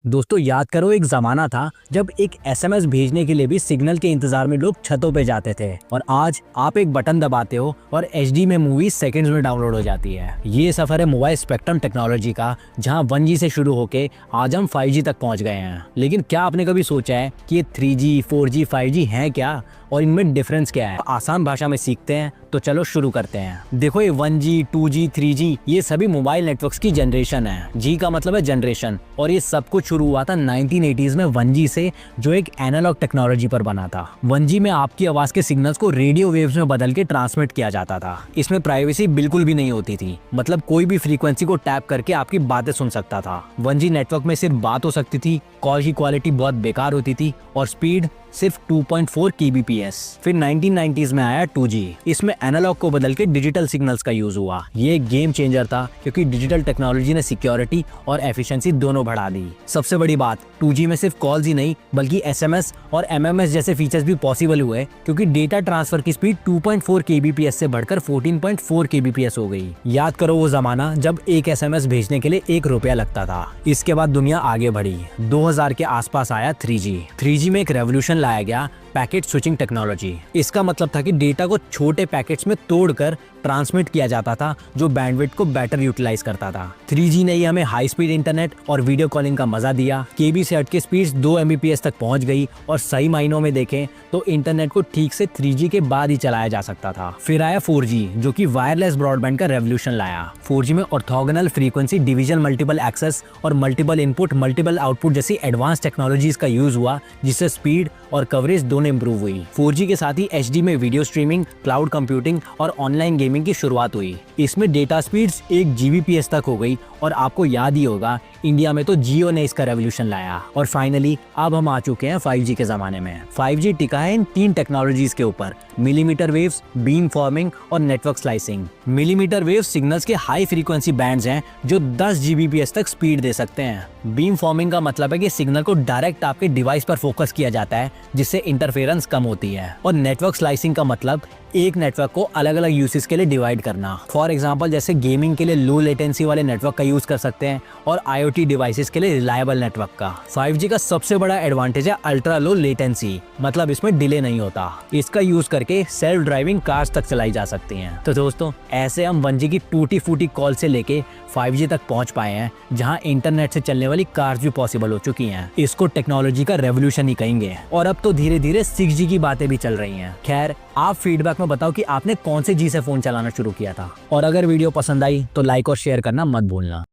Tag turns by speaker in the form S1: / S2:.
S1: दोस्तों याद करो, एक जमाना था जब एक एसएमएस भेजने के लिए भी सिग्नल के इंतजार में लोग छतों पे जाते थे, और आज आप एक बटन दबाते हो और एचडी में मूवी सेकंड्स में डाउनलोड हो जाती है। ये सफर है मोबाइल स्पेक्ट्रम टेक्नोलॉजी का, जहां 1G से शुरू होके आज हम 5G तक पहुंच गए हैं। लेकिन क्या आपने कभी सोचा है कि ये 3G, 4G, 5G है क्या और इनमें डिफरेंस क्या है? आसान भाषा में सीखते हैं, तो चलो शुरू करते हैं। देखो, ये 1G, 2G, 3G ये सभी मोबाइल नेटवर्क्स की जनरेशन है। जी का मतलब है जनरेशन, और ये सब कुछ शुरू हुआ था 1980s में 1G से, जो एक एनालॉग टेक्नोलॉजी पर बना था। 1G में आपकी आवाज के सिग्नल्स को रेडियो वेव्स में बदल के ट्रांसमिट किया जाता था। इसमें प्राइवेसी बिल्कुल भी नहीं होती थी, मतलब कोई भी फ्रीक्वेंसी को टैप करके आपकी बातें सुन सकता था। 1G नेटवर्क में सिर्फ बात हो सकती थी, कॉल की क्वालिटी बहुत बेकार होती थी और स्पीड सिर्फ 2.4 kbps। फिर 1990s में आया 2G। इसमें एनालॉग को बदल के डिजिटल सिग्नल्स का यूज हुआ। ये एक गेम चेंजर था, क्योंकि डिजिटल टेक्नोलॉजी ने सिक्योरिटी और एफिशिएंसी दोनों बढ़ा दी। सबसे बड़ी बात, 2G में सिर्फ कॉल्स ही नहीं बल्कि SMS और MMS जैसे फीचर्स भी पॉसिबल हुए, क्योंकि डेटा ट्रांसफर की स्पीड 2.4 kbps से बढ़कर 14.4 kbps हो गई। याद करो वो जमाना जब एक SMS भेजने के लिए ₹1 लगता था। इसके बाद दुनिया आगे बढ़ी। 2000 के आसपास आया 3G। 3G में एक रेवोल्यूशन लाया गया, पैकेट स्विचिंग टेक्नोलॉजी। इसका मतलब था कि डेटा को छोटे पैकेट्स में तोड़कर ट्रांसमिट किया जाता था, जो बैंडविड्थ को बेटर यूटिलाइज करता था। 3G ने ही हमें हाई स्पीड इंटरनेट और वीडियो कॉलिंग का मजा दिया। केबी से हटके स्पीड्स 2 Mbps तक पहुंच गई, और सही मायनों में देखें तो इंटरनेट को ठीक से 3G के बाद ही चलाया जा सकता था। फिर आया 4G, जो कि वायरलेस ब्रॉडबैंड का रेवोल्यूशन लाया। 4G में orthogonal frequency division, multiple access और मल्टीपल इनपुट मल्टीपल आउटपुट जैसी एडवांस टेक्नोलॉजीज का यूज हुआ, जिससे स्पीड और कवरेज दोनों इंप्रूव हुई। 4G के साथ ही HD में वीडियो स्ट्रीमिंग, क्लाउड कंप्यूटिंग और ऑनलाइन गेमिंग की शुरुआत हुई। इसमें डेटा स्पीड्स 1 Gbps तक हो गई, और आपको याद ही होगा इंडिया में तो जियो ने इसका रेवोल्यूशन लाया। और फाइनली अब हम आ चुके हैं 5G के जमाने में। 5G टिका है इन 3 टेक्नोलॉजीज के ऊपर: मिलीमीटर वेव्स, बीम फॉर्मिंग और network slicing. Millimetre wave signals के हाई फ्रीक्वेंसी बैंड्स हैं जो 10 Gbps तक स्पीड दे सकते हैं। बीम फॉर्मिंग का मतलब है कि सिग्नल को डायरेक्ट आपके डिवाइस पर फोकस किया जाता है, जिससे इंटरफेरेंस कम होती है। और नेटवर्क स्लाइसिंग का मतलब एक नेटवर्क को अलग अलग यूसेज के लिए डिवाइड करना। फॉर एग्जांपल, जैसे गेमिंग के लिए लो लेटेंसी वाले नेटवर्क का यूज कर सकते हैं, और IoT डिवाइसेस के लिए रिलायबल नेटवर्क का। 5G का सबसे बड़ा एडवांटेज है अल्ट्रा लो लेटेंसी, मतलब इसमें डिले नहीं होता। इसका यूज करके सेल्फ ड्राइविंग कार्स तक चलाई जा सकती हैं। तो दोस्तों, ऐसे हम 1G की टूटी फूटी कॉल से लेके 5G तक पहुंच पाए हैं, जहां इंटरनेट से चलने वाली कार्स भी पॉसिबल हो चुकी हैं। इसको टेक्नोलॉजी का रेवोल्यूशन ही कहेंगे। और अब तो धीरे धीरे 6G की बातें भी चल रही हैं। खैर, आप फीडबैक में बताओ कि आपने कौन से G से फोन चलाना शुरू किया था, और अगर वीडियो पसंद आई तो लाइक और शेयर करना मत भूलना।